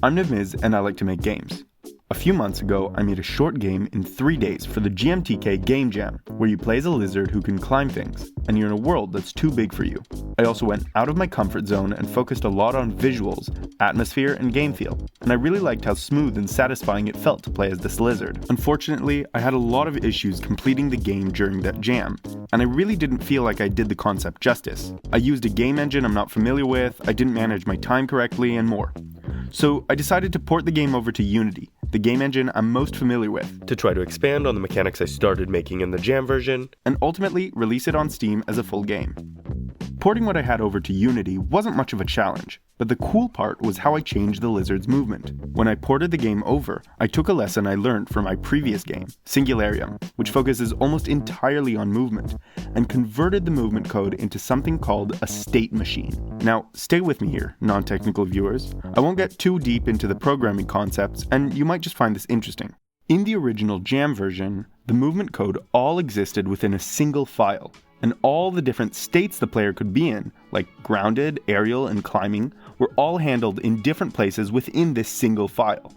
I'm Nivmiz and I like to make games. A few months ago, I made a short game in 3 days for the GMTK Game Jam, where you play as a lizard who can climb things, and you're in a world that's too big for you. I also went out of my comfort zone and focused a lot on visuals, atmosphere, and game feel, and I really liked how smooth and satisfying it felt to play as this lizard. Unfortunately, I had a lot of issues completing the game during that jam, and I really didn't feel like I did the concept justice. I used a game engine I'm not familiar with, I didn't manage my time correctly, and more. So I decided to port the game over to Unity, the game engine I'm most familiar with, to try to expand on the mechanics I started making in the Jam version, and ultimately release it on Steam as a full game. Porting what I had over to Unity wasn't much of a challenge, but the cool part was how I changed the lizard's movement. When I ported the game over, I took a lesson I learned from my previous game, Singularium, which focuses almost entirely on movement, and converted the movement code into something called a state machine. Now, stay with me here, non-technical viewers. I won't get too deep into the programming concepts, and you might just find this interesting. In the original Jam version, the movement code all existed within a single file, and all the different states the player could be in, like grounded, aerial, and climbing, were all handled in different places within this single file.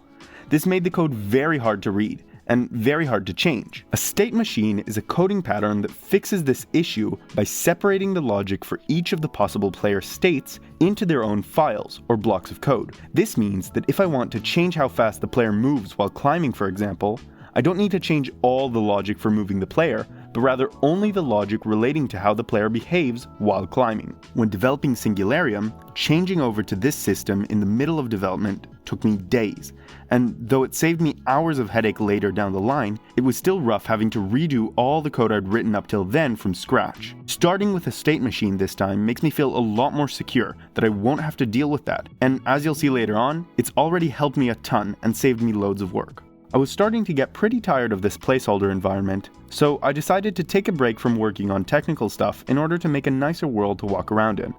This made the code very hard to read, and very hard to change. A state machine is a coding pattern that fixes this issue by separating the logic for each of the possible player states into their own files, or blocks of code. This means that if I want to change how fast the player moves while climbing, for example, I don't need to change all the logic for moving the player, but rather only the logic relating to how the player behaves while climbing. When developing Singularium, changing over to this system in the middle of development took me days, and though it saved me hours of headache later down the line, it was still rough having to redo all the code I'd written up till then from scratch. Starting with a state machine this time makes me feel a lot more secure that I won't have to deal with that, and as you'll see later on, it's already helped me a ton and saved me loads of work. I was starting to get pretty tired of this placeholder environment, so I decided to take a break from working on technical stuff in order to make a nicer world to walk around in.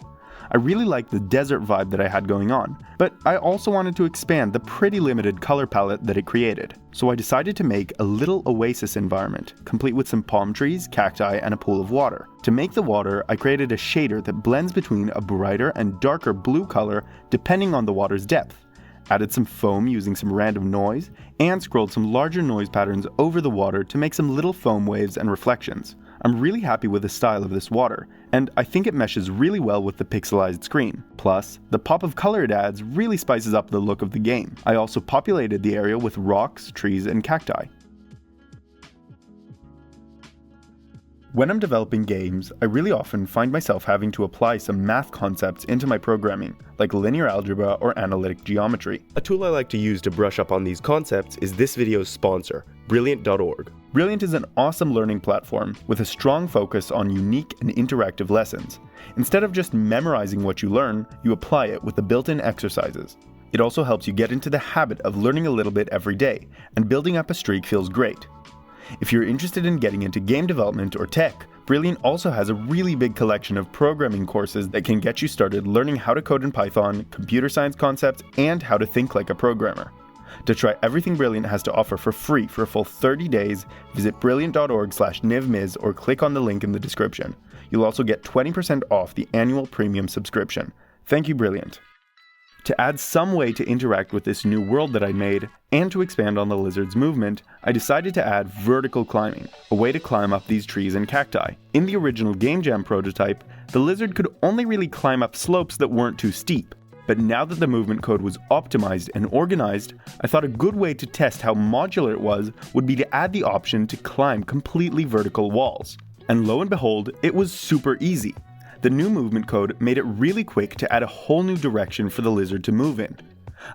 I really liked the desert vibe that I had going on, but I also wanted to expand the pretty limited color palette that it created. So I decided to make a little oasis environment, complete with some palm trees, cacti, and a pool of water. To make the water, I created a shader that blends between a brighter and darker blue color depending on the water's depth. Added some foam using some random noise, and scrolled some larger noise patterns over the water to make some little foam waves and reflections. I'm really happy with the style of this water, and I think it meshes really well with the pixelized screen. Plus, the pop of color it adds really spices up the look of the game. I also populated the area with rocks, trees, and cacti. When I'm developing games, I really often find myself having to apply some math concepts into my programming, like linear algebra or analytic geometry. A tool I like to use to brush up on these concepts is this video's sponsor, Brilliant.org. Brilliant is an awesome learning platform with a strong focus on unique and interactive lessons. Instead of just memorizing what you learn, you apply it with the built-in exercises. It also helps you get into the habit of learning a little bit every day, and building up a streak feels great. If you're interested in getting into game development or tech, Brilliant also has a really big collection of programming courses that can get you started learning how to code in Python, computer science concepts, and how to think like a programmer. To try everything Brilliant has to offer for free for a full 30 days, visit brilliant.org/nivmiz or click on the link in the description. You'll also get 20% off the annual premium subscription. Thank you, Brilliant. To add some way to interact with this new world that I made, and to expand on the lizard's movement, I decided to add vertical climbing, a way to climb up these trees and cacti. In the original Game Jam prototype, the lizard could only really climb up slopes that weren't too steep. But now that the movement code was optimized and organized, I thought a good way to test how modular it was would be to add the option to climb completely vertical walls. And lo and behold, it was super easy. The new movement code made it really quick to add a whole new direction for the lizard to move in.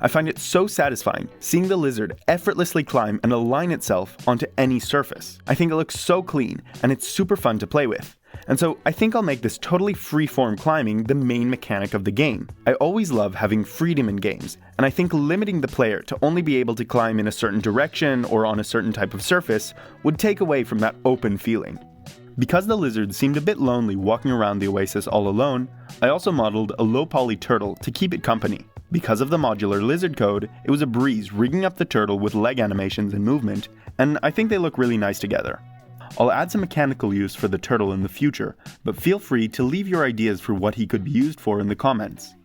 I find it so satisfying seeing the lizard effortlessly climb and align itself onto any surface. I think it looks so clean, and it's super fun to play with. And so I think I'll make this totally free-form climbing the main mechanic of the game. I always love having freedom in games, and I think limiting the player to only be able to climb in a certain direction or on a certain type of surface would take away from that open feeling. Because the lizard seemed a bit lonely walking around the oasis all alone, I also modeled a low-poly turtle to keep it company. Because of the modular lizard code, it was a breeze rigging up the turtle with leg animations and movement, and I think they look really nice together. I'll add some mechanical use for the turtle in the future, but feel free to leave your ideas for what he could be used for in the comments.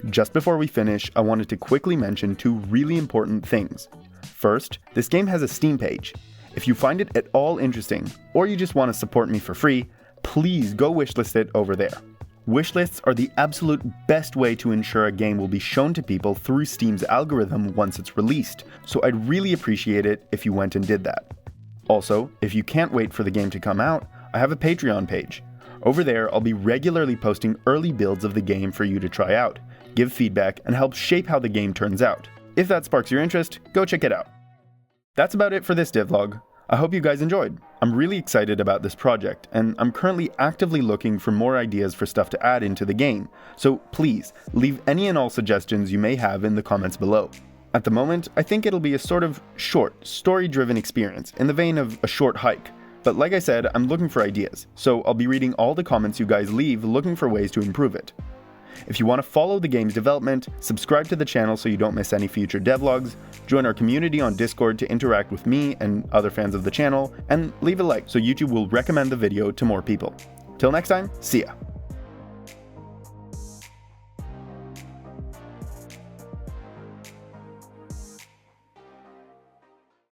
Just before we finish, I wanted to quickly mention two really important things. First, this game has a Steam page. If you find it at all interesting, or you just want to support me for free, please go wishlist it over there. Wishlists are the absolute best way to ensure a game will be shown to people through Steam's algorithm once it's released, so I'd really appreciate it if you went and did that. Also, if you can't wait for the game to come out, I have a Patreon page. Over there, I'll be regularly posting early builds of the game for you to try out, give feedback, and help shape how the game turns out. If that sparks your interest, go check it out. That's about it for this devlog. I hope you guys enjoyed. I'm really excited about this project, and I'm currently actively looking for more ideas for stuff to add into the game, so please, leave any and all suggestions you may have in the comments below. At the moment, I think it'll be a sort of short, story-driven experience, in the vein of a short hike. But like I said, I'm looking for ideas, so I'll be reading all the comments you guys leave looking for ways to improve it. If you want to follow the game's development, subscribe to the channel so you don't miss any future devlogs, join our community on Discord to interact with me and other fans of the channel, and leave a like so YouTube will recommend the video to more people. Till next time, see ya!